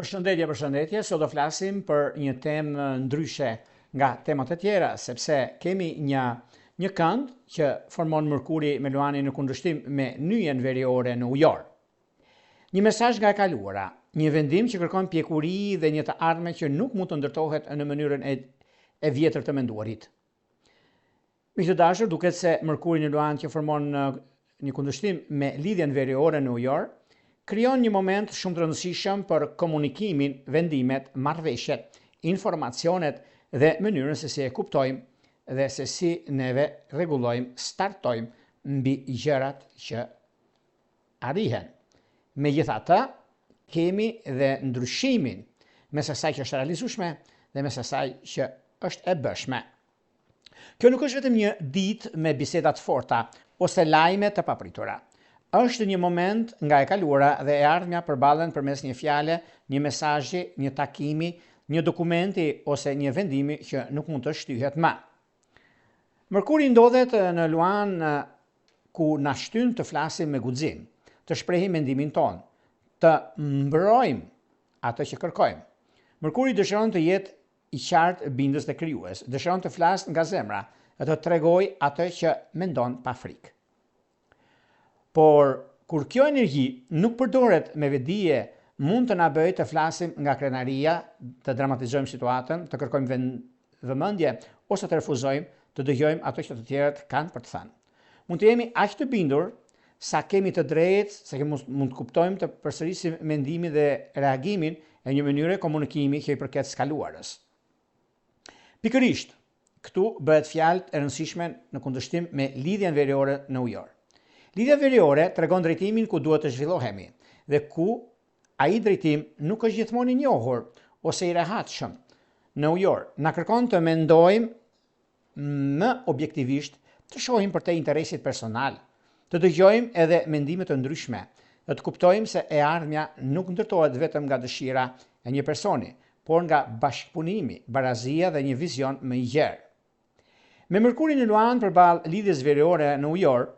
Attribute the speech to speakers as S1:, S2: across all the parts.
S1: Përshëndetje, sot do flasim për një temë ndryshe nga temat e tjera, sepse kemi një kënd që formon Mërkuri me Luanin në kundërshtim me nyjen veriore në ujor. Një mesazh nga e kaluara, një vendim që kërkon pjekuri dhe një të ardhme që nuk mund të ndërtohet në mënyrën e vjetër të menduarit. Miq të dashur, duket se Mërkuri në Luan që formon një kundërshtim me lidhjen veriore në ujor, krijon një moment shumë të rëndësishëm për komunikimin, vendimet, marrëveshjet, informacionet dhe mënyrën se si e kuptojmë dhe se si neve rregullojmë, startojmë mbi gjërat që arrihen. Megjithatë, kemi dhe ndryshimin mes asaj që është realizueshme dhe mes asaj që është e bëshme. Kjo nuk është vetëm një ditë me biseda të forta ose lajme të papritura. Është një moment nga e kaluara dhe e ardhmja përballen përmes një fjale, një mesazhi, një takimi, një dokumenti ose një vendimi që nuk mund të shtyhet më. Mërkuri ndodhet në Luan ku na shtyn të flasim me guxim, të shprehim mendimin ton, të mbrojmë atë që kërkojmë. Mërkuri dëshiron të jetë i qartë bindës dhe krijues, dëshiron të flasë nga zemra e të tregojë atë që mendon pa frikë. Por kur kjo energji nuk përdoret me vetdije, mund të na bëjë të flasim nga krenaria, të dramatizojmë situatën, të kërkojmë vëmendje ose të refuzojmë të dëgjojmë ato që të tjerët kanë për të thënë. Mund të jemi aq të bindur sa kemi të drejtë, sa mund të kuptojmë të përsërisim mendimin dhe reagimin e një mënyre komunikimi që i përket skaluarës. Pikërisht, këtu bëhet fjalë e rëndësishme në kundërshtim me lidhjen veriore në ujor. Lidhja veriore tregon drejtimin ku duhet të zhvillohemi dhe ku ai drejtim nuk është gjithmonë i njohur ose i rehatshëm. Në ujor na kërkon të mendojmë më objektivisht, të shohim përtej interesit personal, të dëgjojmë edhe mendime të ndryshme, dhe të kuptojmë se e ardhmja nuk ndërtohet vetëm nga dëshira e një personi, por nga bashkëpunimi, barazia dhe një vizion më i gjerë. Me Mërkurin në Luan përballë lidhjes veriore në ujor,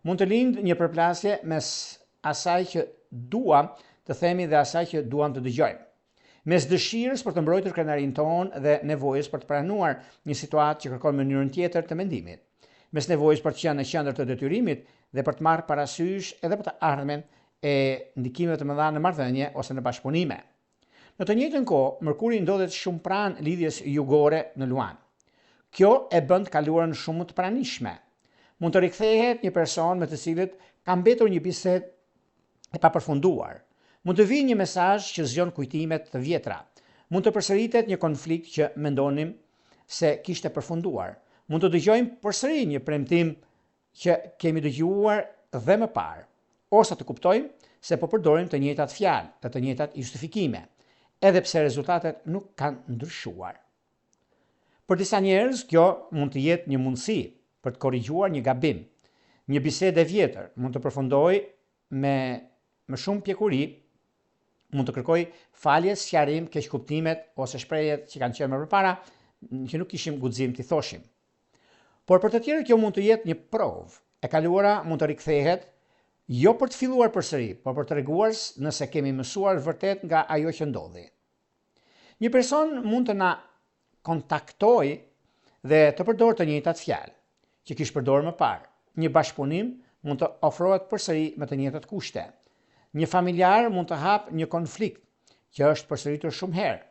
S1: mund të lindë një përplasje mes asaj që duam të themi dhe asaj që duam të dëgjojmë. Mes dëshirës për të mbrojtur krenarin tonë dhe nevojës për të pranuar një situatë që kërkon mënyrën tjetër të mendimit. Mes nevojës për të qenë në qendër të detyrimit dhe për të marrë parasysh edhe për të ardhmen e ndikimeve të mëdha në marrëdhënie ose në bashkëpunime. Në të njëjtën kohë, Mërkuri ndodhet shumë pranë lidhjes jugore në Luan. Kjo e bën të kaluarën shumë të pranishme. Mund të rikthehet një person me të cilët ka mbetur një bisedë e papërfunduar. Mund të vijë një mesazh që zgjon kujtimet të vjetra. Mund të përsëritet një konflikt që mendonim se kishte përfunduar. Mund të dëgjojmë përsëri një premtim që kemi dëgjuar dhe më parë, ose të kuptojmë se po përdorim të njëjtat fjalë, të njëjtat justifikime, edhe pse rezultatet nuk kanë ndryshuar. Për disa njerëz kjo mund të jetë një mundësi për të korrigjuar një gabim. Një bisedë e vjetër mund të përfundojë me më shumë pjekuri, mund të kërkoj falje, sqarim, keqkuptimet ose shprehjet që kanë qenë më përpara që nuk kishim guxim t'i thoshim. Por për të tjerë kjo mund të jetë një provë. E kaluara mund të rikthehet jo për të filluar përsëri, por për të treguar nëse kemi mësuar vërtet nga ajo që ndodhi. Një person mund të na kontaktojë dhe të përdorë të njëjtat fjalë që kishte përdorur më parë. Një bashkëpunim mund të ofrohet përsëri me të njëjtat kushte. Një familjar mund të hapë një konflikt që është përsëritur shumë herë.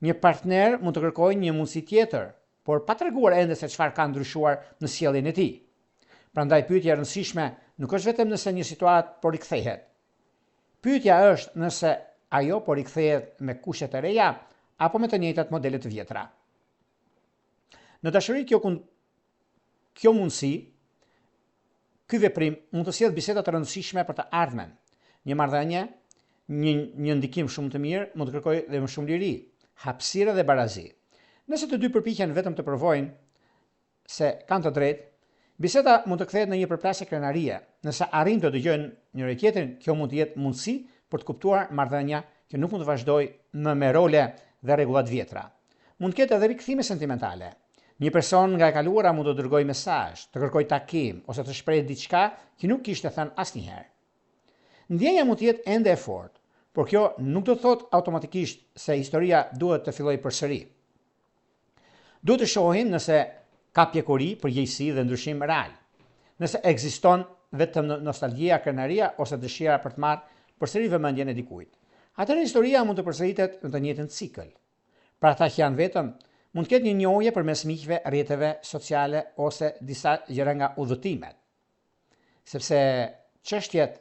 S1: Një partner mund të kërkojë një mundësi tjetër, por pa treguar ende se çfarë ka ndryshuar në sjelljen e tij. Prandaj pyetja e rëndësishme nuk është vetëm nëse një situatë po rikthehet. Pyetja është nëse ajo po rikthehet me kushte të reja apo me të njëjtat modele të vjetra. Në dashuri kjo mundësi, ky veprim mund të sjellë biseda të rëndësishme për të ardhmen. Një marrëdhënie, një ndikim shumë të mirë mund të kërkojë dhe më shumë liri, hapësirë dhe barazi. Nëse të dy përpiqen vetëm të provojnë se kanë të drejtë, biseda mund të kthehet në një përplasje krenarie. Nëse arrin të dëgjojnë njëri tjetrin, kjo mund të jetë mundësi për të kuptuar marrëdhënia që nuk mund të vazhdojë më me role dhe rregulla të vjetra. Mund të ketë edhe rikthime sentimentale. Një person nga e kaluara mund të dërgojë mesazh, të kërkojë takim ose të shprehë diçka që nuk kishte thënë asnjëherë. Ndjenja mund të jetë ende e fortë, por kjo nuk do të thot automatikisht se historia duhet të filloj përsëri. Duhet të shohim nëse ka pjekuri, përgjegjësi dhe ndryshim real. Nëse ekziston vetëm nostalgjia, krenaria ose dëshira për të marrë përsëri vëmendjen e dikujt. Atëherë historia mund të përsëritet në të njëjtën cikël. Për ata që janë vetëm, mund të ketë një njohje përmes miqve, rrjeteve sociale ose disa gjëra nga udhëtimet. Sepse çështjet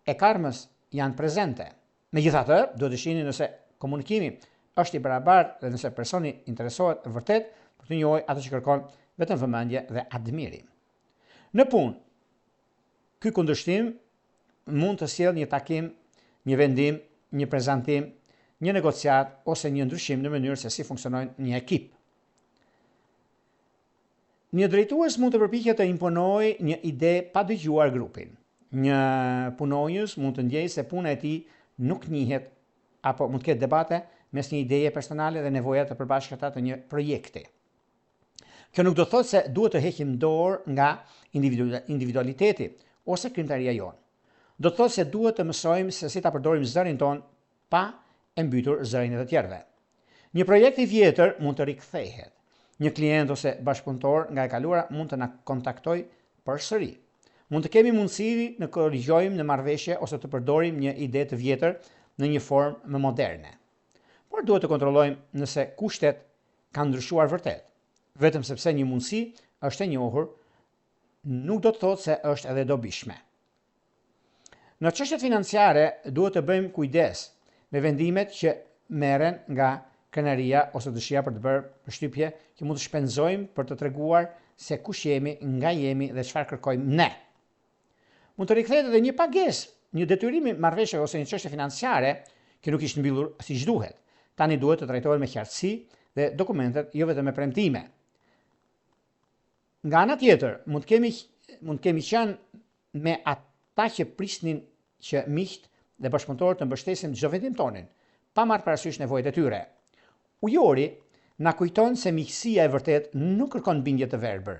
S1: e karmës janë prezente. Megjithatë, duhet të shihni nëse komunikimi është i barabartë dhe nëse personi interesohet vërtet për të njohur atë që kërkon vetëm vëmendje dhe admirim. Në punë, ky kundërshtim mund të sjellë një takim, një vendim, një prezantim, një negociat ose një ndryshim në mënyrë se si funksionojnë një ekip. Një drejtues mund të përpiqet të imponojë një ide pa dëgjuar grupin. Një punonjës mund të ndjejë se puna e tij nuk njihet apo mund të ketë debate mes një ideje personale dhe nevojat të përbashkëta të një projekti. Kjo nuk do thotë se duhet të heqim dorë nga individualiteti ose krijimtaria jonë. Do të thotë se duhet të mësojmë se si ta përdorim zërin ton pa e mbytur zërin e të tjerëve. Një projekt i vjetër mund të rikthehet. Një klient ose bashkëpunëtor nga e kaluara mund të na kontaktoj përsëri. Mund të kemi mundësi në korrigjojmë në marrëveshje ose të përdorim një ide të vjetër në një formë më moderne. Por duhet të kontrollojmë nëse kushtet kanë ndryshuar vërtet. Vetëm sepse një mundësi është e njohur, nuk do të thotë se është edhe dobishme. Në çështjet financiare duhet të bëjmë kujdes me vendimet që merren nga krenaria ose dëshira për të bërë përshtypje që mund të shpenzojmë për të treguar se kush jemi, nga jemi dhe çfarë kërkojmë ne. Mund të rikthehet edhe një pagesë, një detyrim marrëveshje ose një çështje financiare që nuk ishte mbyllur siç duhet. Tani duhet të trajtohet me qartësi dhe dokumentet jo vetëm me premtime. Nga ana tjetër, mund kemi qenë me ata që prisnin që miqt dhe bashkëpunëtorët të mbështesin çdo vendim tonin, pa marrë parasysh nevojat e tyre. Ujori na kujton se miqësia e vërtet nuk kërkon bindje të verbër.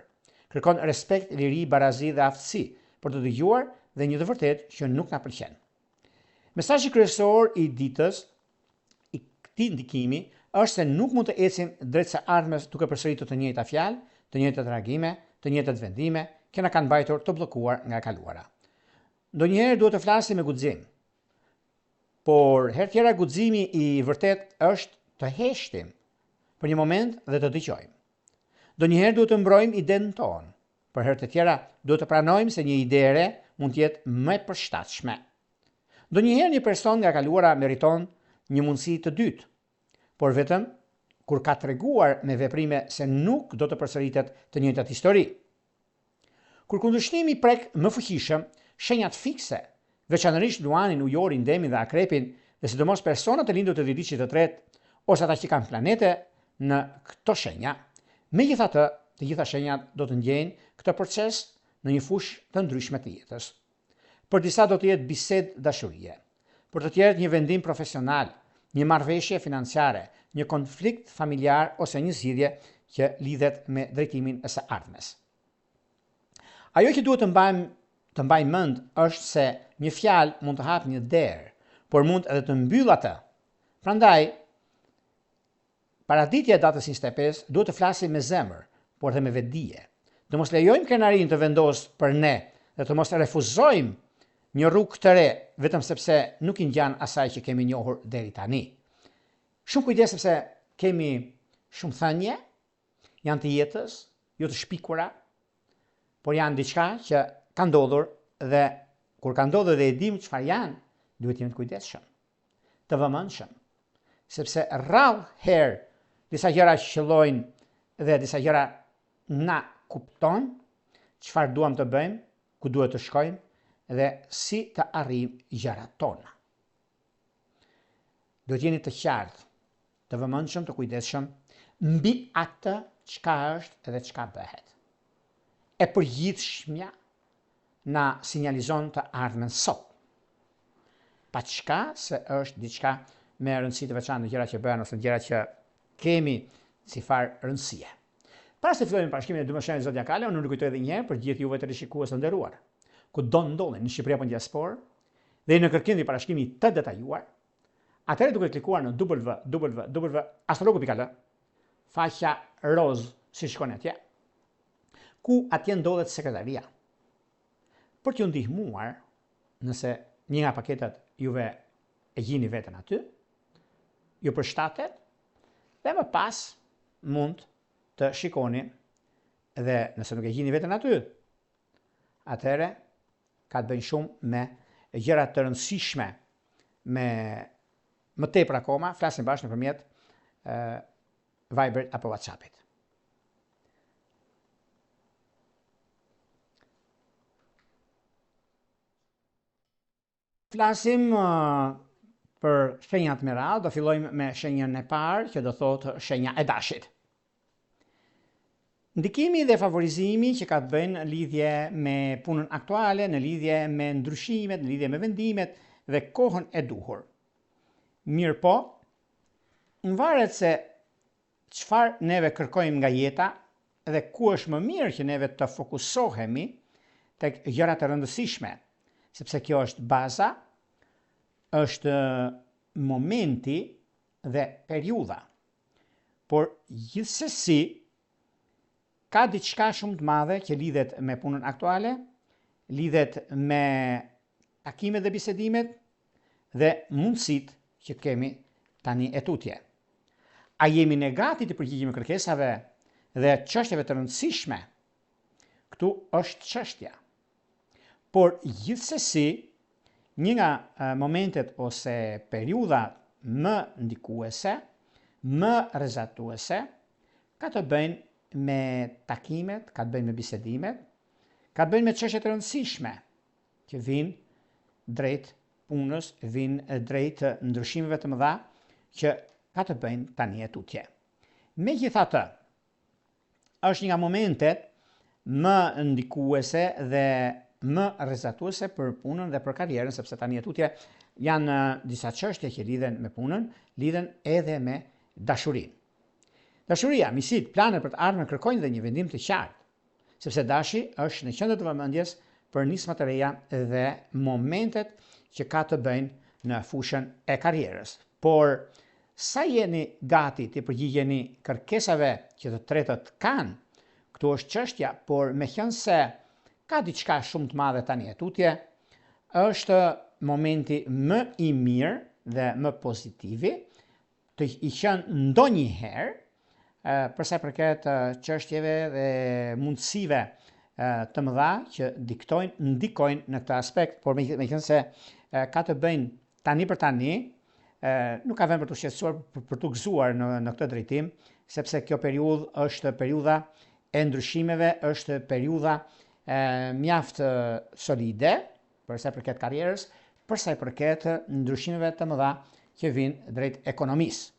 S1: Kërkon respekt, liri, barazi dhe aftësi për të dëgjuar dhe një të vërtet që nuk na pëlqen. Mesazhi kryesor i ditës i këtij ndikimi është se nuk mund të ecim drejt së ardhmes duke përsëritur të njëjta fjalë, të njëjtat reagime, të njëjtat vendime që na kanë mbajtur të bllokuar nga e kaluara. Ndonjëherë duhet të flasim me guxim. Por herë tjera guximi i vërtet është të heshtim për një moment dhe të dëgjojmë. Ndonjëherë duhet të mbrojmë idenë tonë, por herë të tjera duhet të pranojmë se një ide e re mund të jetë më e përshtatshme. Ndonjëherë një person nga e kaluara meriton një mundësi të dytë, por vetëm kur ka treguar me veprime se nuk do të përsëritet të njëjtat histori. Kur kundërshtimi prek më fuqishëm, shenjat fikse, veçanërisht luanin, ujorin, demin dhe akrepin, dhe sidomos personat e lindur të dhjetëçit të tretë, ose ata që kanë planete në këto shenja, megjithatë, të gjitha shenjat do të ndjejnë këtë proces në një fushë të ndryshme të jetës. Për disa do të jetë bisedë dashurie, për të tjerët një vendim profesional, një marrëveshje financiare, një konflikt familjar ose një zgjidhje që lidhet me drejtimin e së ardhmes. Ajo që duhet të mbajmë mend është se një fjalë mund të hapë një derë, por mund edhe të mbyllë atë. Prandaj, paraditja e datës 25 duhet të flasim me zemër, por dhe me vetdije. Të mos lejojmë krenarin të vendosë për ne dhe të mos refuzojmë një rrugë të re vetëm sepse nuk i ngjan asaj që kemi njohur deri tani. Shumë kujdes sepse kemi shumë thënie, janë të jetës, jo të shpikura, por janë diçka që ka ndodhur dhe kur ka ndodhur dhe e dim çfarë janë, duhet jemi të kujdesshëm, të vëmendshëm, sepse rrallë herë disa gjëra qellojnë dhe disa gjëra na kupton çfarë duam të bëjmë, ku duhet të shkojmë dhe si të arrijmë gjërat tona. Duhet jeni të qartë, të vëmendshëm, të kujdesshëm mbi atë çka është dhe çka bëhet. E përgjithshmja na sinjalizon të ardhmen sot. Pa çka se është diçka me rëndësi të veçantë, gjëra që bëhen ose gjëra që kemi si farë rëndësie. Para se fillojmë bashkimin e 12 shenjave zodiakale, unë rikujtoj edhe një herë për gjithë juve të rishikues të nderuar. Ku do ndodhen në Shqipëri apo në diasporë, dhe në kërkim të parashikimi të detajuar, atëherë duke klikuar në www.astrologu.al, faqja roz si shkon atje, ku atje ndodhet sekretaria. Për t'ju ndihmuar, nëse një nga paketet juve e gjini veten aty, ju përshtatet dhe më pas mund të shikoni dhe nëse nuk e gjini veten aty, atëherë ka të bëjë shumë me gjëra të rëndësishme, me më tepër akoma, flasim bashkë nëpërmjet Viber apo WhatsAppit. Flasim për shenjat me radhë, do fillojmë me shenjën e parë, që do thotë shenja e dashit. Ndikimi dhe favorizimi që ka të bëjnë në lidhje me punën aktuale, në lidhje me ndryshimet, në lidhje me vendimet dhe kohën e duhur. Mirë po, varet se çfarë neve kërkojmë nga jeta dhe ku është më mirë që neve të fokusohemi tek gjërat e rëndësishme, sepse kjo është baza, është momenti dhe periudha. Por gjithsesi, ka diçka shumë të madhe që lidhet me punën aktuale, lidhet me takimet dhe bisedimet dhe mundësitë që kemi tani e tutje. A jemi ne gati të përgjigjemi kërkesave dhe çështjeve të rëndësishme? Këtu është çështja. Por gjithsesi, një nga momentet ose periudha më ndikuese, më rrezatuese, ka të bëjnë me takimet, ka të bëjnë me bisedimet, ka të bëjnë me çështje të rëndësishme që vinë drejt punës, vinë drejt ndryshimeve të mëdha që ka të bëjnë tani e tutje. Megjithatë, është një nga momentet më ndikuese dhe më rrezatuese për punën dhe për karrierën, sepse tani e tutje janë disa çështje që lidhen me punën, lidhen edhe me dashurinë. Dashuria, misit, planet për të ardhmen kërkojnë dhe një vendim të qartë, sepse dashi është në qendër të vëmendjes për nisma të reja dhe momentet që ka të bëjnë në fushën e karrierës. Por sa jeni gati të përgjigjeni kërkesave që të tretët kanë, këtu është çështja, por meqense ka diçka shumë të madhe tani e tutje, është momenti më i mirë dhe më pozitivi të i qenë ndonjëherë për sa i përket çështjeve dhe mundësive të mëdha që ndikojnë në këtë aspekt, por meqense ka të bëjnë tani për tani, nuk ka vend për të shqetësuar, për të gëzuar në këtë drejtim, sepse kjo periudhë është periudha e ndryshimeve, është periudha mjaft solide, për sa i përket karrierës, për sa i përket ndryshimeve të mëdha që vinë drejt ekonomisë.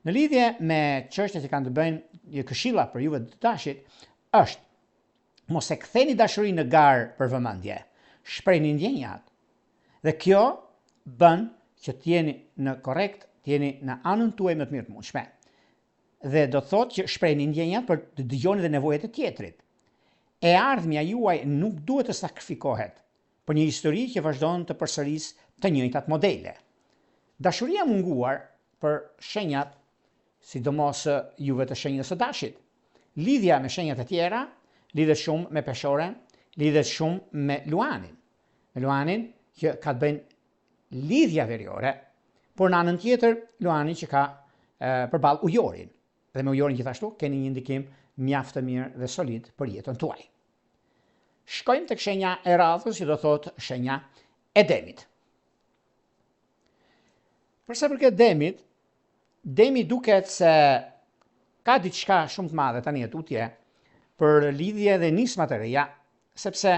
S1: Në lidhje me çështjet që kanë të bëjnë këshilla për juve të dashit, është mos e ktheni dashurinë në garë për vëmendje, shprehni ndjenjat. Dhe kjo bën që t'jeni në korrekt, t'jeni në anën tuaj më të mirë të mundshme. Dhe do thotë që shprehni ndjenjat për të dëgjoni dhe nevojat e tjetrit. E ardhmja juaj nuk duhet të sakrifikohet për një histori që vazhdon të përsërisë të njëjtat modele. Dashuria munguar për shenjat, sidomos juve të shenjës së dashit. Lidhja me shenjat e tjera lidhet shumë me peshoren, lidhet shumë me luanin. Me luanin që ka të bëjnë lidhja veriore, por në anën tjetër luanin që ka përballë ujorin. Dhe me ujorin gjithashtu keni një ndikim mjaft të mirë dhe solid për jetën tuaj. Shkojmë tek shenja e radhës, që do thotë shenja e demit. Përsa përket demit, demi duket se ka diçka shumë të madhe tani e tutje për lidhje dhe nisma të reja, sepse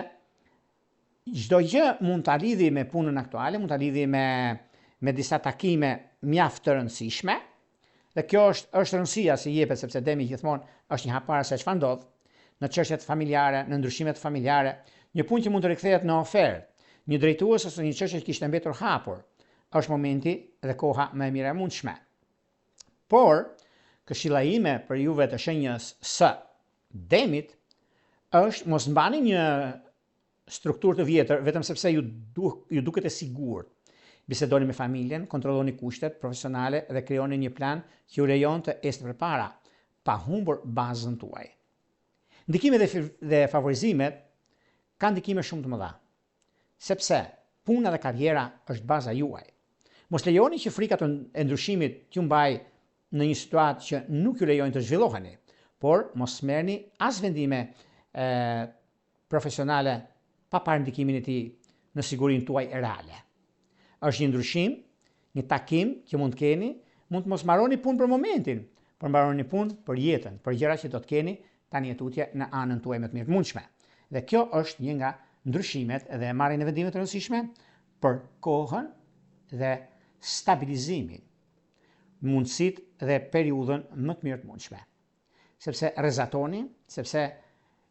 S1: çdo gjë mund ta lidhi me punën aktuale, mund ta lidhi me disa takime mjaft të rëndësishme. Dhe kjo është rëndësia si jepet, sepse demi gjithmonë është një hap para se çfarë ndodh në çështjet familjare, në ndryshimet familjare, një punë që mund të rikthehet në ofertë, një drejtues ose një çështje që kishte mbetur hapur, është momenti dhe koha më e mirë e mundshme. Por, këshilla ime për juve të shenjës së demit është mos mbani një strukturë të vjetër vetëm sepse ju duket e sigurt. Bisedoni me familjen, kontrolloni kushtet profesionale dhe krijoni një plan që ju lejon të ecni përpara, pa humbur bazën tuaj. Ndikimet dhe favorizimet kanë ndikime shumë të mëdha, sepse puna dhe karriera është baza juaj. Mos lejoni që frikat e ndryshimit t'ju mbajë në një situatë që nuk ju lejojnë të zhvilloheni, por mos merrni as vendime profesionale pa parë ndikimin e tij në sigurinë tuaj reale. Është një ndryshim, një takim që mund të keni, mund të mos mbaroni punë për momentin, por mbaroni punë për jetën, për gjërat që do të keni tani tutje në anën tuaj më të mirë të mundshme. Dhe kjo është një nga ndryshimet dhe marrjen e vendimeve të rëndësishme për kohën dhe stabilizimin, mundësitë dhe periudhën më të mirë të mundshme. Sepse rrezatoni, sepse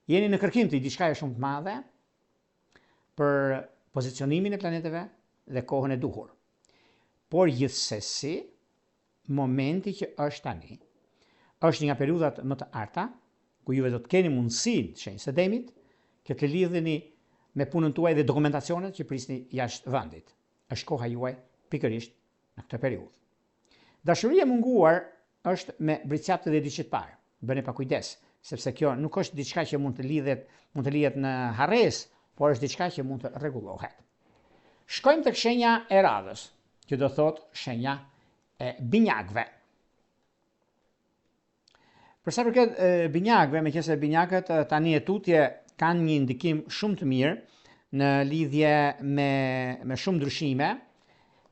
S1: jeni në kërkim të diçka shumë të madhe për pozicionimin e planeteve dhe kohën e duhur. Por gjithsesi, momenti që është tani, është një nga periudhat më të arta, ku juve do të keni mundësinë shenjës së demit, që të lidheni me punën tuaj dhe dokumentacionet që prisni jashtë vendit. Është koha juaj pikërisht në këtë periudhë. Dashuria e munguar është me bricaptë dhe diçit parë. Bëni pa kujdes, sepse kjo nuk është diçka që mund të lidhet në harresë, por është diçka që mund të rregullohet. Shkojmë tek shenja e radhës, që do thotë shenja e binjakëve. Për sa përket binjakëve, meqense binjakët tani e tutje kanë një ndikim shumë të mirë në lidhje me shumë ndryshime,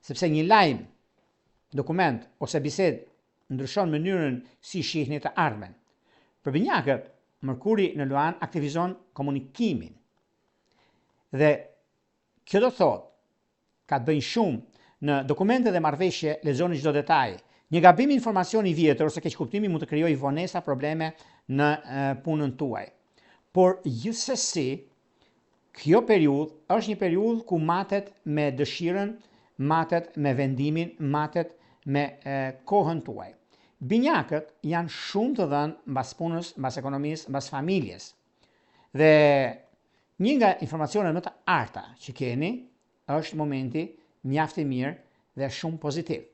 S1: sepse një lajm, dokument ose bisedë ndryshon mënyrën si shihni të ardhmen. Për binjakët, Mërkuri në Luan aktivizon komunikimin. Dhe kjo do thotë, ka të bëjë shumë në dokumente dhe marrëveshje, lexoni çdo detaj. Një gabim informacioni i vjetër ose keqkuptimi mund të krijojë vonesa, probleme në punën tuaj. Por gjithsesi, kjo periudhë është një periudhë ku matet me dëshirën, matet me vendimin, matet me kohën tuaj. Binjakët janë shumë të dhënë mbas punës, mbas ekonomisë, mbas familjes. Dhe një nga informacionet më të arta që keni është momenti mjaft i mirë dhe shumë pozitiv.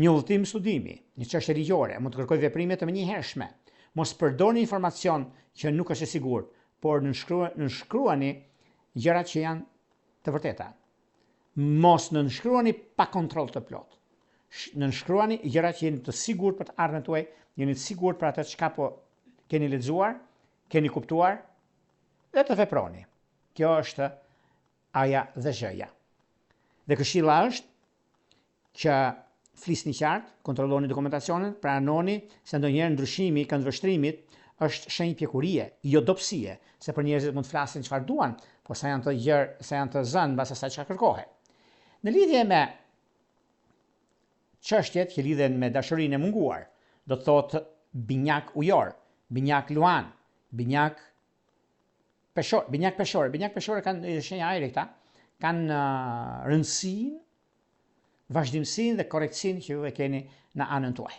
S1: Një udhëtim studimi, një çështje ligjore, mund të kërkojë veprime të menjëhershme. Mos përdorni informacion që nuk është i sigurt, por nënshkruani gjërat që janë të vërteta. Mos nënshkruani pa kontroll të plot. Nënshkruani gjërat që jeni të sigurt për të ardhmen tuaj, jeni të sigurt për atë çka po keni lexuar, keni kuptuar dhe të veproni. Kjo është aja dhe zhëja. Dhe këshilla është që flisni qartë, kontrolloni dokumentacionin, pranoni se ndonjëherë ndryshimi, këndvështrimit është shenjë pjekurie, jo dobësie, se për njerëzit mund të flasin çfarë duan, por sa janë të zënë mbas asaj çka kërkohet. Në lidhje me çështjet që lidhen me dashurinë e munguar, do të thotë binjak ujor, binjak luan, binjak peshore. Binjak peshore kanë shenja ajri këta, kanë rëndësinë, vazhdimsinë dhe korrektësinë që ju e keni në anën tuaj.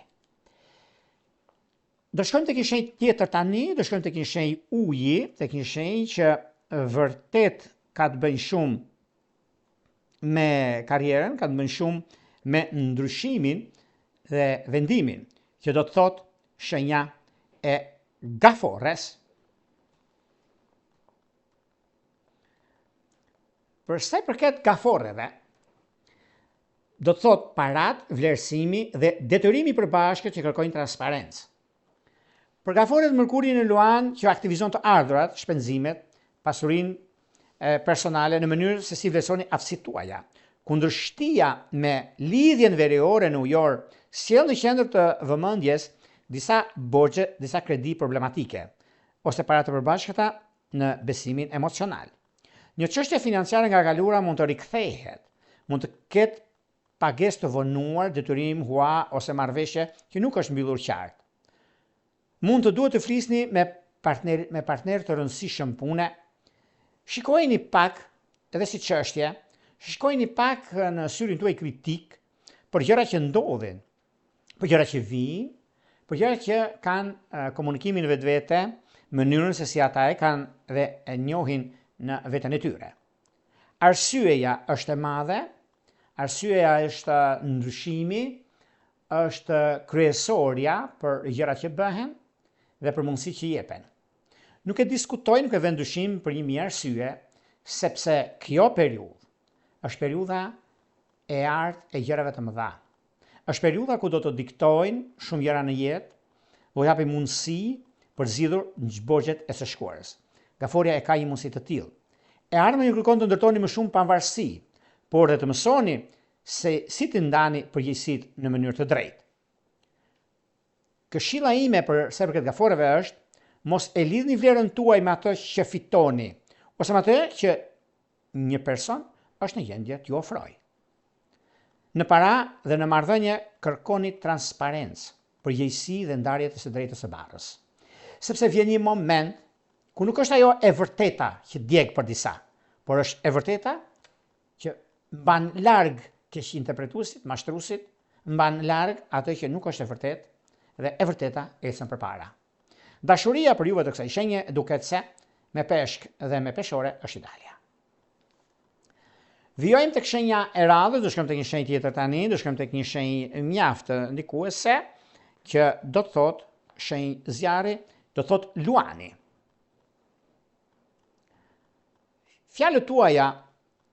S1: Do shkojmë tek një shenjë tjetër tani, do shkojmë tek një shenjë uji, tek një shenjë që vërtet ka të bëjë shumë me karrierën, ka të bëjë shumë me ndryshimin dhe vendimin, që do të thotë shenja e gaforres. Për sa i përket gaforreve, do të thotë parat, vlerësimi dhe detyrimi përbashkët që kërkojnë transparencë. Për gaforret Mërkuri në Luan që aktivizon të ardhurat, shpenzimet, pasurinë personale në mënyrë se si vlerësoni aftësitë tuaja. Kundërshtia me lidhjen veriore në ujor sjell në qendër të vëmendjes disa borxhe, disa kredi problematike ose para të përbashkëta në besimin emocional. Një çështje financiare nga kalura mund të rikthehet, mund të ketë pagesë të vonuar, detyrim, hua ose marrëveshje që nuk është mbyllur qartë. Mund të duhet të flisni me partner të rëndësishëm pune. Shikojini pak edhe si çështje, shikojini pak në syrin tuaj kritik për gjërat që ndodhin, për gjërat që vijnë, për gjërat që kanë komunikimin vetvete, mënyrën se si ata e kanë dhe e njohin në veten e tyre. Arsyeja është e madhe, arsyeja është ndryshimi, është kryesorja për gjërat që bëhen dhe për mundësitë që jepen. Nuk e diskutojnë, nuk e vënë dyshim për një mirë arsye, sepse kjo periudhë është periudha e artë e gjërave të mëdha. Është periudha ku do të diktojnë shumë gjëra në jetë, do japi mundësi për zgjidhur zgborgjet e së shkuarës. Gaforia e ka një mundësi të tillë. E ardhmja ju kërkon të ndërtoni më shumë pavarësi, por dhe të mësoni se si të ndani përgjegjësitë në mënyrë të drejtë. Këshilla ime për këtë gaforeve është mos e lidhni vlerën tuaj me atë që fitoni, ose me atë që një person është në gjendje t'ju ofrojë. Në para dhe në marrëdhënie kërkoni transparencë, përgjegjësi dhe ndarje të së drejtës së barrës. Sepse vjen një moment ku nuk është ajo e vërteta që djeg për disa, por është e vërteta që mban larg keq interpretuesit, mashtruesit, mban larg atë që nuk është e vërtetë dhe e vërteta ecën përpara. Dashuria për juve të kësaj shenje duket se me peshk dhe me peshore është idealja. Vijojmë tek shenja e radhës, do shkojmë tek një shenjë tjetër tani, do shkojmë tek një shenjë mjaft ndikuese që do të thotë shenjë zjarri, do të thotë luani. Fjalët tuaja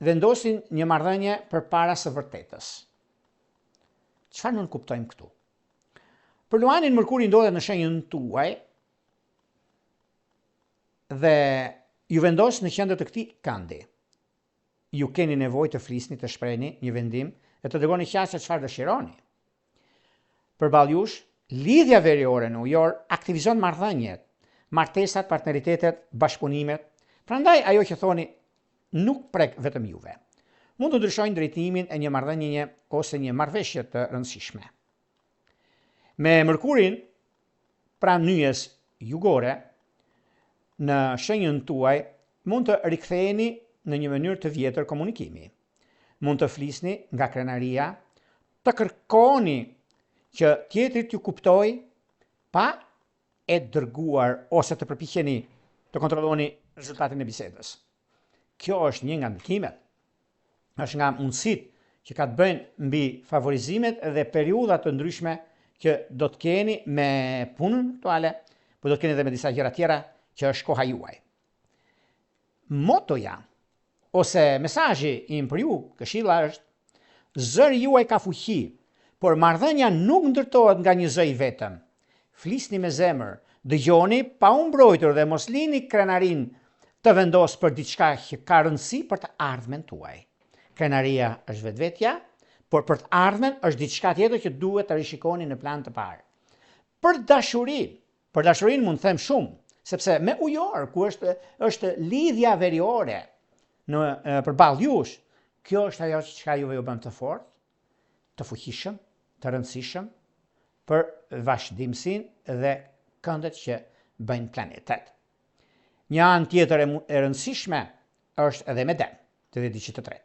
S1: vendosin një marrëdhënie përpara së vërtetës. Çfarë nuk kuptojmë këtu? Për luanin Mërkuri ndodhet në shenjën tuaj dhe ju vendos në qendër të këtij kandi. Ju keni nevojë të flisni, të shprehni një vendim dhe të dërgoni qasje çfarë dëshironi. Përballë jush, lidhja veriore në ujor aktivizon marrëdhëniet, martesat, partneritetet, bashkëpunimet. Prandaj ajo që thoni nuk prek vetëm juve. Mund të ndryshojnë drejtimin e një marrëdhënie ose një marrëveshje të rëndësishme. Me Mërkurin pranë nyjes jugore në shenjën tuaj mund të riktheheni në një mënyrë të vjetër komunikimi. Mund të flisni nga krenaria, të kërkoni që tjetrit ju kuptoj pa e dërguar ose të përpiqeni të kontrolloni rezultatin e bisedës. Kjo është një nga ndikimet, është nga mundësitë që ka të bëjnë mbi favorizimet dhe periudha të ndryshme që do të keni me punën aktuale, por do të keni edhe me disa gjëra tjera që është koha juaj. Motoja ose mesazhi im për ju, këshilla është: zëri juaj ka fuqi, por marrëdhënia nuk ndërtohet nga një zë i vetëm. Flisni me zemër, dëgjoni pa u mbrojtur dhe mos lini krenarin të vendos për diçka që ka rëndësi për të ardhmen tuaj. Krenaria është vetvetja, por për të ardhmen është diçka tjetër që duhet të rishikoni në plan të parë. Për dashurinë mund të them shumë, sepse me ujor, ku është lidhja veriore në përballë jush, kjo është ajo që juve ju bën të fortë, të fuqishëm, të rëndësishëm për vazhdimsinë dhe këndet që bëjnë planetet. Një anë tjetër e rëndësishme është edhe me dem, të diçka të tretë.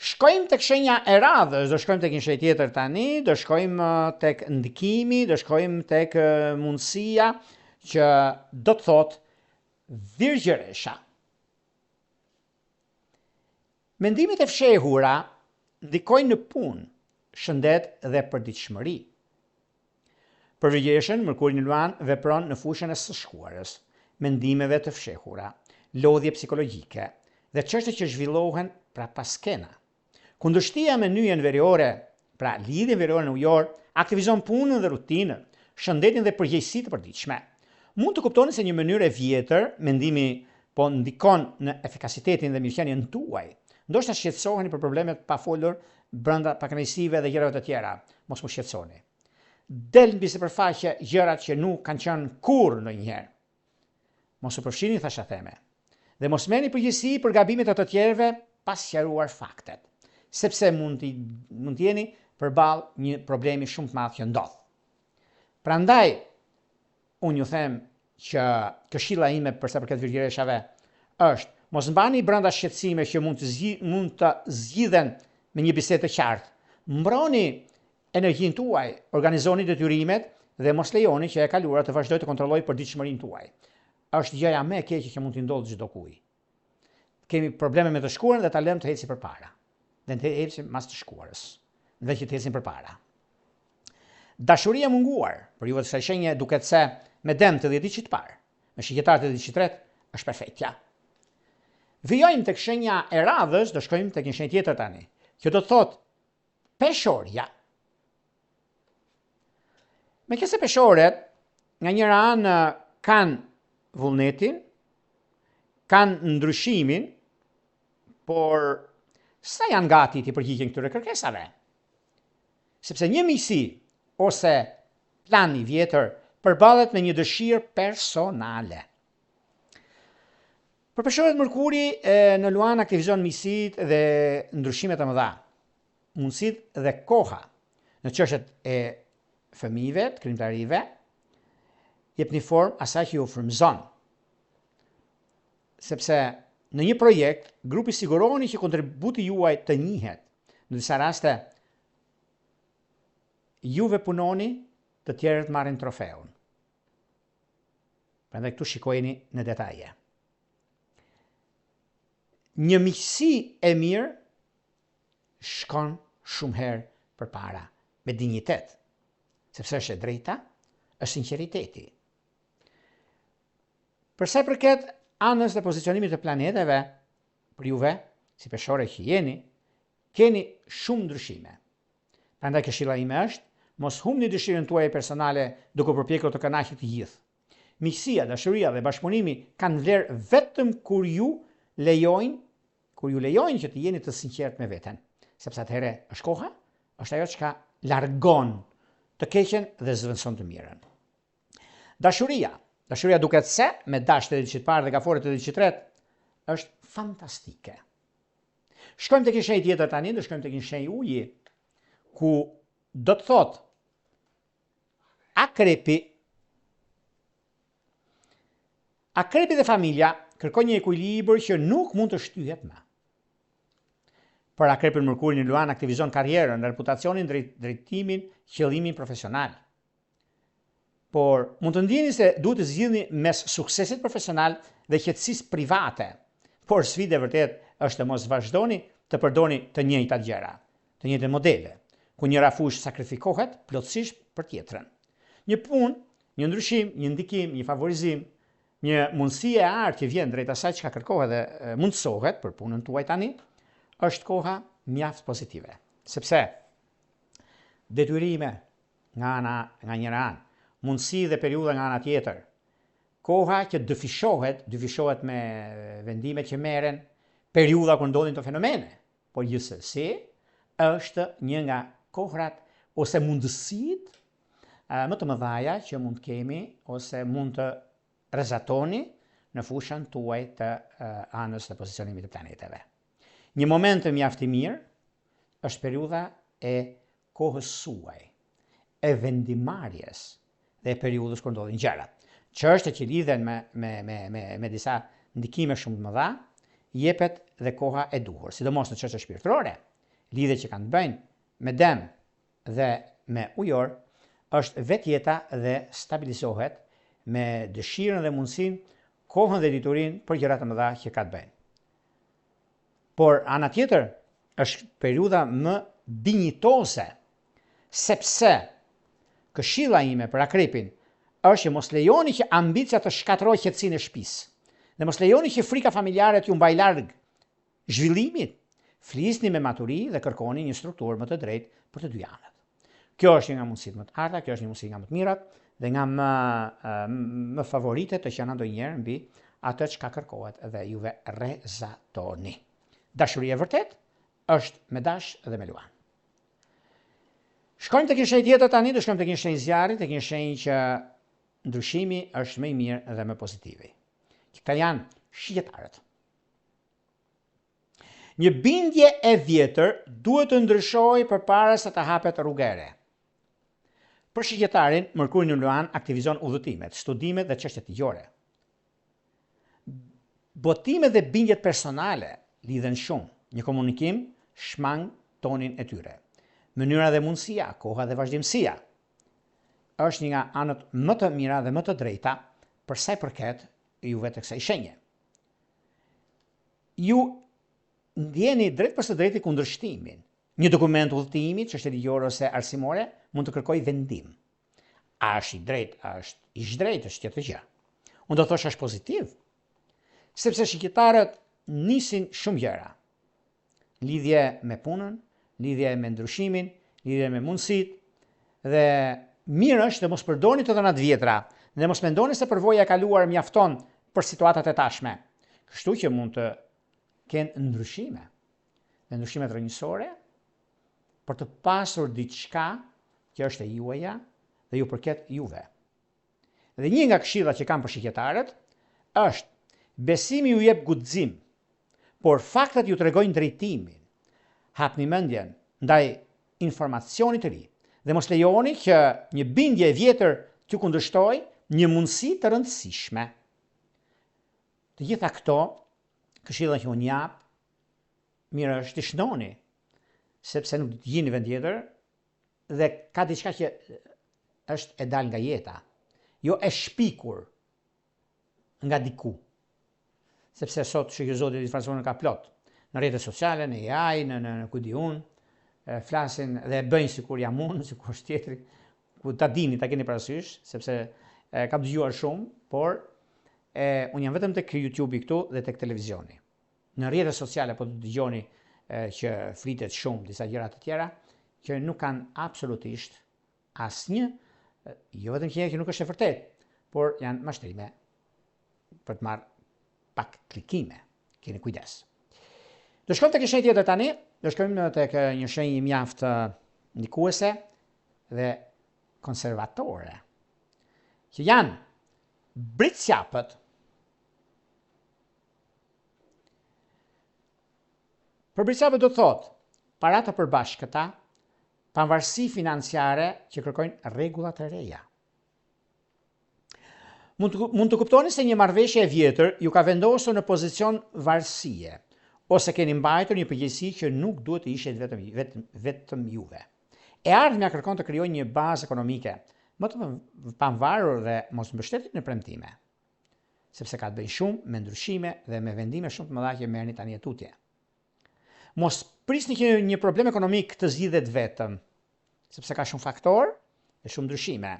S1: Shkojmë tek shenja e radhës, do shkojmë tek një shenjë tjetër tani, do shkojmë tek ndikimi, do shkojmë tek mundësia që do të thotë virgjëresha. Mendimet e fshehura ndikojnë në punë, shëndet dhe përditshmëri. Për virgjëreshën, Mërkuri në Luan vepron në fushën e së shkuarës, mendimeve të fshehura, lodhje psikologjike dhe çështje që zhvillohen pra paskena. Kundërshtia me nyjen veriore, pra lidhjen veriore në ujor, aktivizon punën dhe rutinën, shëndetin dhe përgjegjësitë e përditshme. Mund të kuptoni se një mënyrë e vjetër, mendimi po ndikon në efikasitetin dhe mirëqenien tuaj. Ndoshta shqetësoheni për problemet pa folur brenda pakënaqësive dhe gjërave të tjera. Mos u shqetësoni. Del mbi sipërfaqe gjërat që nuk kanë qenë kurrë ndonjëherë. Mos u përfshini thasha theme. Dhe mos merrni përgjegjësi për gabimet e të tjerëve pas sqaruar faktet, sepse mund të jeni përballë një problemi shumë të madh që ndodh. Prandaj unë ju them që këshilla ime për sa përket virgjëreshave është: mos mbani brenda shqetësime që mund të zgjidhen me një bisedë të qartë. Mbroni energjinë tuaj, organizoni detyrimet dhe mos lejoni që e kaluara të vazhdojë të kontrollojë përditshmërinë tuaj. është gjëja më e keqe që mund t'i ndodhë çdo kujt. Kemi probleme me të shkuarën dhe ta lëmë të eci përpara. Dhe të ecim mas të shkuarës, dhe që të ecim përpara. Dashuria munguar, për juve të shenje duket se me dem të 10 që të parë, me shqiptarët të 10 që të tretë, është perfektja. Vijojmë tek shenja e radhës, do shkojmë tek një shenjë tjetër tani. Kjo do të thotë peshorja. Meqense peshoret nga njëra anë kanë vullnetin, kanë ndryshimin, por sa janë gati të përgjigjen këtyre kërkesave? Sepse një miqësi ose plan i vjetër përballet me një dëshirë personale. Për peshorët Mërkuri në luan aktivizon miqësitë dhe ndryshimet e mëdha, mundësitë dhe koha në çështjet e fëmijëve, të krijimtarive, jep një formë asaj që ju frymëzon. Sepse në një projekt, grupi siguroheni që kontributi juaj të njihet. Në disa raste, juve punoni, të tjerët marrin trofeun. Prandaj këtu shikojeni në detaje. Një miqësi e mirë shkon shumë herë përpara me dinjitet, sepse është e drejta, është sinqeriteti. Për sa i përket anës dhe pozicionimit të planeteve, për juve, si peshore që jeni, keni shumë ndryshime. Prandaj këshilla ime është, mos humni dëshirën tuaj personale duke përpjekur të kënaqur të gjithë. Miqësia, dashuria dhe bashkëpunimi kanë vlerë vetëm kur ju lejojnë që të jeni të sinqert me veten, sepse atëherë është koha, është ajo që largon të keqen dhe zëvendëson të mirën. Dashuria duket se me dash të 10 parë dhe gafore të 10 tretë është fantastike. Shkojmë tek një shenjë tjetër tani, do shkojmë tek një shenjë uji, ku do të thotë Akrepi dhe familja kërkojnë një ekuilibër që nuk mund të shtyhet më. Për Akrepin Mërkuri në luan aktivizon karrierën, reputacionin, drejtimin, qëllimin profesional. Por mund të ndjeni se duhet të zgjidhni mes suksesit profesional dhe qetësisë private. Por sfida e vërtet është të mos vazhdoni të përdorni të njëjtat gjëra, të njëjtat modele, ku njëra fushë sakrifikohet plotësisht për tjetrën. Një punë, një ndryshim, një ndikim, një favorizim, një mundësi e artë që vjen drejt asaj që kërkohet dhe mundësohet për punën tuaj tani, është koha mjaft pozitive. Sepse detyrime nga njëra anë, mundësi dhe periudha nga ana tjetër, koha që dyfishohet me vendimet që merren, periudha kur ndodhin të fenomene, por gjithsesi është një nga kohrat ose mundësitë më të mëdha që mund kemi ose mund të rrezatoni në fushën tuaj të anës dhe pozicionimit të planeteve. Një moment mjaft i mirë është periudha e kohës suaj, e vendimarrjes dhe periudhës kur ndodhin gjërat. Çështjet që lidhen me disa ndikime shumë të mëdha, jepet dhe koha e duhur, sidomos në çështje shpirtërore, lidhje që kanë të bëjnë me dem dhe me ujor, është vetjeta dhe stabilizohet me dëshirën dhe mundësinë, kohën dhe diturinë për gjëra të mëdha që ka të bëjnë. Por ana tjetër është periudha më dinjitoze, sepse këshilla ime për Akrepin është që mos lejoni që ambicia të shkatërrojë qetësinë e shtëpisë, dhe mos lejoni që frika familjare t'ju mbajë larg zhvillimit. Flisni me maturi dhe kërkoni një strukturë më të drejtë për të dy anët. Kjo është një nga mundësitë më të arta, kjo është një mundësi nga më të mirat dhe nga më favoritet të qenë ndonjëherë mbi atë që kërkohet dhe juve rrezatoni. Dashuria e vërtet është me dash dhe me luan. Shkojmë tek një shenjë tjetër tani, do shkojmë tek një shenjë zjarri, tek një shenjë që ndryshimi është më i mirë dhe më pozitiv. Këta janë shqiptarët. Një bindje e vjetër duhet të ndryshojë përpara se të hapet rrugë e re. Për shqiptarin, Mërkuri në luan aktivizon udhëtimet, studimet dhe çështjet ligjore. Botimet dhe bindjet personale lidhen shumë. Një komunikim shmang tonin e tyre. Mënyra dhe mundësia, koha dhe vazhdimësia është një nga anët më të mira dhe më të drejta për sa i përket juve të kësaj shenje. Ju ndjeni drejt për së drejti kundërshtimin. Një dokument udhëtimi, çështje ligjore ose arsimore, mund të kërkoj vendim. A është i drejt, a është i zhdrejt, është tjetër gjë. Unë do thosh është pozitiv, sepse shqiptarët nisin shumë gjëra. Lidhje me punën, lidhje me ndryshimin, lidhje me mundësit, dhe mirë është të mos përdorni të dhënat vjetra, dhe mos mendoni se përvoja e kaluar mjafton për situatat e tashme. Kështu që mund të kenë ndryshime, dhe ndryshimet rrënjësore, për të pasur diçka që është e juaja dhe ju përket juve. Dhe një nga këshillat që kam për shqiptarët është besimi ju jep guxim, por faktat ju tregojnë drejtimin. Hapni mendjen ndaj informacionit të ri dhe mos lejoni që një bindje e vjetër t'ju kundërshtojë një mundësi të rëndësishme. Të gjitha këto këshilla që unë jap, mirë është të shnoni, sepse nuk të gjini vend tjetër dhe ka diçka që është e dal nga jeta, jo e shpikur nga diku. Sepse sot shqyrëzoti i informacionit ka plot, në rrjetet sociale, në AI, në ku di unë, flasin dhe bëjnë sikur jam unë, sikur është tjetri, ku ta dini, ta keni parasysh, sepse kam dëgjuar shumë, por unë jam vetëm tek YouTube këtu dhe tek televizioni. Në rrjetet sociale po të dëgjoni që flitet shumë disa gjëra të tjera që nuk kanë absolutisht asnjë, jo vetëm që nuk është e vërtet, por janë mashtrime për të marrë pak klikime. Keni kujdes. Do shkojmë tek një shenjë tjetër tani, do shkojmë tek një shenjë mjaft ndikuese dhe konservatore, që janë britsjapët. Për britsjapët do të thotë para të përbashkëta, pavarësi financiare që kërkojnë rregulla të reja. Mund të kuptoni se një marrëveshje e vjetër ju ka vendosur në pozicion varësie, ose keni mbajtur një përgjegjësi që nuk duhet të ishte vetëm juve. E ardhmja kërkon të krijojë një bazë ekonomike më të pavarur dhe mos mbështetur në premtime, sepse ka të bëjë shumë me ndryshime dhe me vendime shumë të mëdha që merrni tani tutje. Mos prisni që një problem ekonomik të zgjidhet vetëm, sepse ka shumë faktorë dhe shumë ndryshime.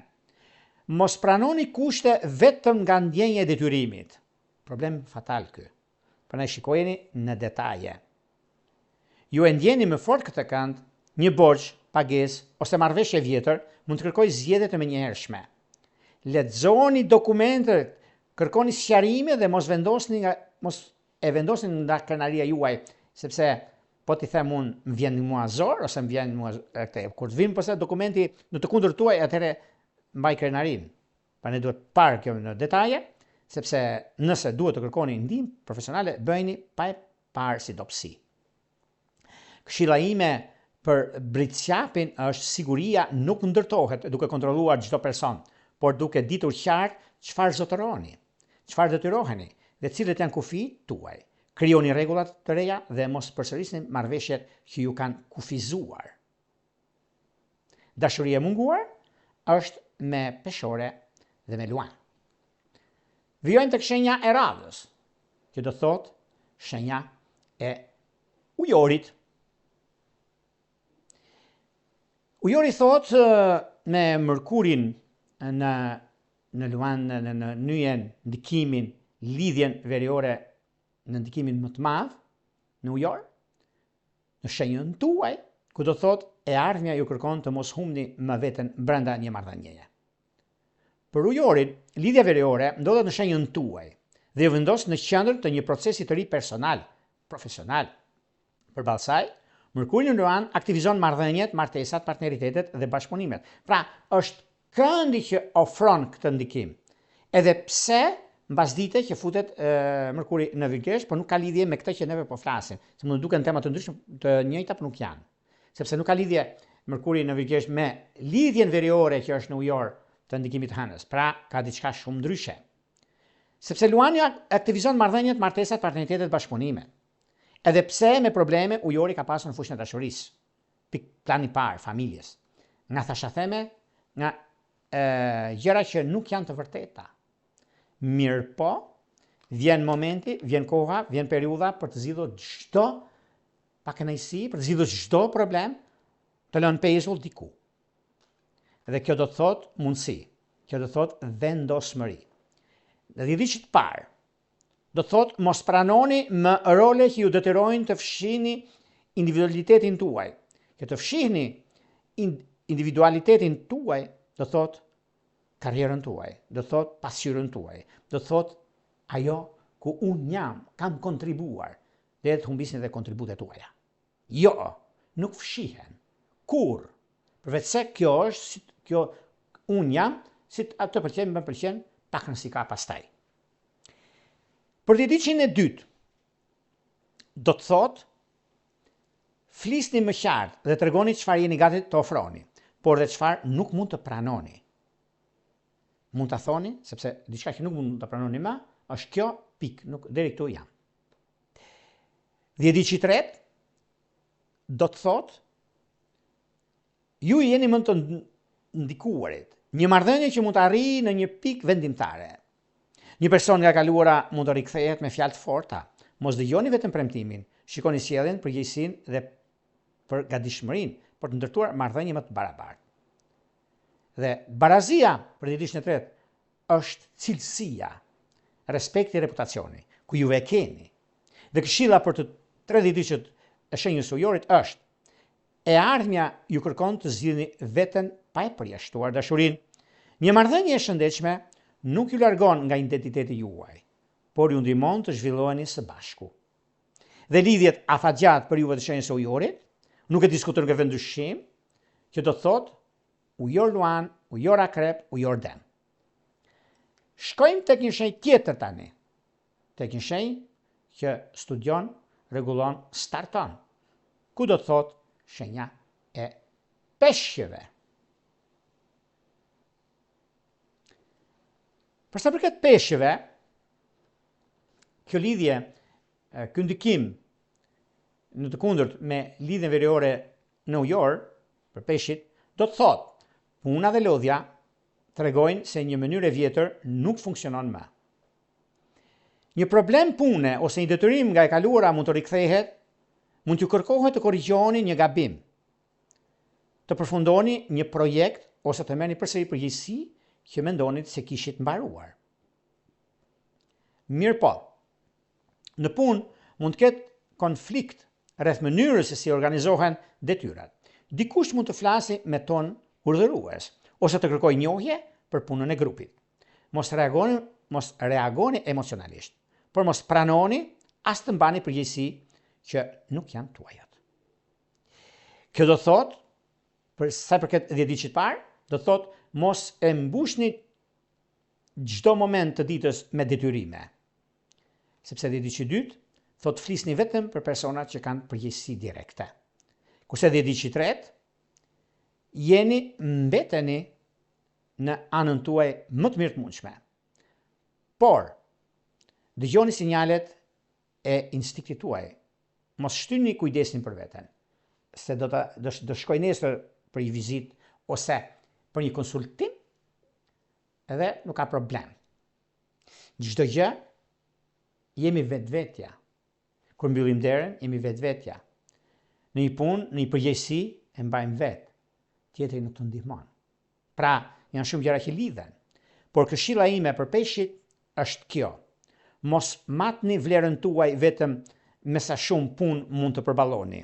S1: Mos pranoni kushte vetëm nga ndjenja e detyrimit. Problem fatal ky. Prandaj shikojeni në detaje. Ju e ndjeni më fort këtë kënd, një borxh, pagesë ose marrëveshje vjetër mund të kërkojë zgjedhje të menjëhershme. Lexoni dokumentet, kërkoni sqarime dhe mos e vendosni nga krenaria juaj, sepse po t'i them unë, më vjen mua zor, ose më vjen mua këtë. Kur të vim përse dokumenti në të kundërt tuaj, atëherë mbaj krenarin. Pra ne duhet parë kjo në detaje, sepse nëse duhet të kërkoni ndihmë profesionale, bëjni pa e parë si dobësi. Këshilla ime për britsjapin është siguria nuk ndërtohet duke kontrolluar çdo person, por duke ditur qartë çfarë zotëroni, çfarë detyroheni dhe cilët janë kufijt tuaj. Krijoni rregullat të reja dhe mos përsërisni marrëveshjet që ju kanë kufizuar. Dashuria e munguar është me peshore dhe me luan. Vijojmë tek shenja e radhës, që do thotë shenja e ujorit. Ujori thotë me Mërkurin në luan, në nyjen, ndikimin, lidhjen veriore, në ndikimin më të madh në ujor, në shenjën tuaj, ku do thotë e ardhmja ju kërkon të mos humni më veten brenda një marrëdhënieje. Për ujorin, lidhja veriore ndodhet në shenjën tuaj dhe ju vendos në qendër të një procesi të ri personal, profesional. Përballë saj, Mërkuri në luan aktivizon marrëdhëniet, martesat, partneritetet dhe bashkëpunimet. Pra, është këndi që ofron këtë ndikim. Edhe pse mbasdite që futet Mërkuri në Virgesh, por nuk ka lidhje me këtë që neve po flasim. Se mund të duken tema të ndryshme të njëjta, por nuk janë. Sepse nuk ka lidhje Mërkuri në Virgesh me lidhjen veriore që është në ujor të ndikimit të hënës. Pra, ka diçka shumë ndryshe. Sepse luani aktivizon marrëdhëniet, martesat, partneritetet, bashkëpunimet. Edhe pse me probleme ujori ka pasur në fushën e dashurisë. Plani parë, familjes. Nga thashatheme, nga gjëra që nuk janë të vërteta. Mirë po, Vjen momenti, vjen koha, vjen periudha për të zgjidhur çdo pakënaqësi, për të zgjidhur çdo problem, të lënë pezull diku. Dhe kjo do të thotë mundësi, kjo do të thotë vendosmëri. Dhe dhjetëçit parë, do të thotë mos pranoni më role që ju detyrojnë të fshihni individualitetin tuaj. Që të fshihni individualitetin tuaj, do të thotë karrierën tuaj, do të thotë pasqyrën tuaj, do të thotë ajo ku unë kam kontribuar, dhe të humbisni dhe kontributet tuaja. Jo, nuk fshihen. Kur? Përveç se kjo është, kjo unë jam, si të pëlqen, më pëlqen, pak nësi ka pastaj. Për dhjetëçin e dytë, do të thotë, flisni më qartë dhe tregoni çfarë jeni gati të ofroni, por dhe çfarë nuk mund të pranoni. Mund ta thoni, sepse diçka që nuk mund të pranoni më, është kjo pikë, nuk deri këtu jam. Dhjetëçi i tretë do të thotë ju jeni më të ndikuarit. Një marrëdhënie që mund të arrijë në një pikë vendimtare. Një person nga kaluara mund të rikthehet me fjalë të forta. Mos dëgjoni vetëm premtimin, shikoni sjelljen, përgjegjësinë dhe për gatishmërinë për të ndërtuar marrëdhënie më të barabartë. Dhe barazia për dhjetëçin e tretë është cilësia, respekti e reputacioni, ku ju e keni. Dhe këshilla për të tre dhjetëçit e shenjës ujorit është: e ardhmja ju kërkon të zgjidhni veten pa e përjashtuar dashurinë. Një marrëdhënie e shëndetshme nuk ju largon nga identiteti juaj, por ju ndihmon të zhvilloheni së bashku. Dhe lidhjet afatgjatë për juve të shenjës së ujorit nuk e diskutojnë nga vendyshim, që do të thotë ujor Luan, ujor Akrep, ujor Dem. Shkojmë tek një shenjë tjetër tani, tek një shenjë që studion, rregullon, starton, ku do të thotë shenja e peshqeve. Për sa përket peshqeve, kjo lidhje, ky ndikim në të kundërt me lidhjen veriore në ujor për peshqit, do të thotë puna dhe lodhja tregojnë se një mënyrë e vjetër nuk funksionon më. Një problem pune ose një detyrim nga e kaluara mund të rikthehet, mund t'ju kërkohet të korrigjoni një gabim, të përfundoni një projekt ose të merrni përsëri përgjegjësi që mendonit se kishit mbaruar. Mirë po, në punë mund të ketë konflikt rreth mënyrës se si organizohen detyrat. Dikush mund të flasë me ton urdhërues ose të kërkojë njohje për punën e grupit. Mos reagoni emocionalisht, por mos pranoni as të mbani përgjegjësi që nuk janë tuajat. Kjo do thotë, për sa përket dhjetëçit parë, do thotë mos e mbushni çdo moment të ditës me detyrime. Sepse dhjetëçi i dytë thotë flisni vetëm për personat që kanë përgjegjësi direkte. Kurse dhjetëçi i tretë, mbeteni në anën tuaj më të mirëmundshme. Por dëgjoni sinjalet e instiktit tuaj. Mos shtyni kujdesin për veten, se do shkoj nesër për një vizitë ose për një konsultim, edhe nuk ka problem. Çdo gjë jemi vetvetja. Kur mbyllim derën, jemi vetvetja. Në një punë, në një përgjegjësi e mbajmë vetë. Tjetri nuk të ndihmon. Pra, janë shumë gjëra që lidhen. Por këshilla ime për peshqit është kjo: mos matni vlerën tuaj vetëm me sa shumë punë mund të përballoni.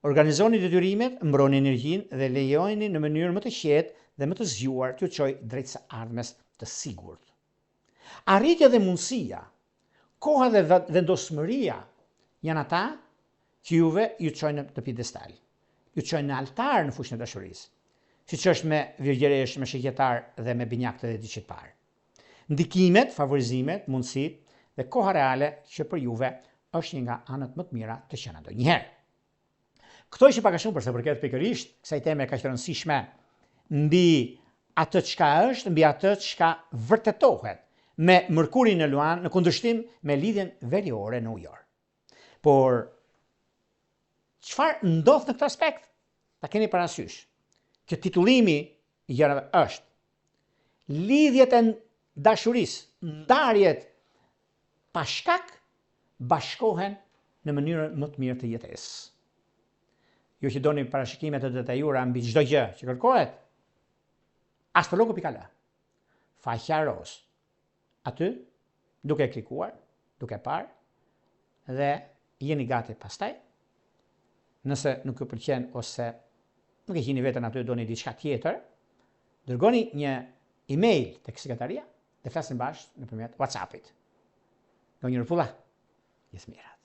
S1: Organizoni detyrimet, mbroni energjinë dhe lejojeni në mënyrë më të qetë dhe më të zgjuar t'ju çojë drejt së ardhmes të sigurt. Arritja dhe mundësia, koha dhe vendosmëria janë ata që juve ju çojnë në piedestal, ju çojnë në altar në fushën e dashurisë, siç është me virgjeresh, me shigjetar dhe me binjak të dhjetëçit parë. Ndikimet, favorizimet, mundësitë dhe koha reale që për juve është një nga anët më të mira të qenë ndonjëherë. Këto ishin pak a shumë për sa përket pikërisht kësaj teme kaq të rëndësishme mbi atë çka është, mbi atë çka vërtetohet me Mërkurin në Luan në kundërshtim me lidhjen veriore në ujor. Por çfarë ndodh në këtë aspekt? Ta keni parasysh që titullimi i gjërave është lidhjet e dashurisë, ndarjet pa shkak bashkohen në mënyrën më të mirë të jetesës. Ju që doni parashikime të detajuara mbi çdo gjë që kërkohet, astrologu.al, faqja roz. Aty, duke klikuar, duke parë, dhe jeni gati pastaj, nëse nuk ju pëlqen ose nuk e gjeni veten aty, doni diçka tjetër, dërgoni një email tek sekretaria dhe flasim bashkë nëpërmjet WhatsApp-it. Ngonjëherë pulla, jesmirat.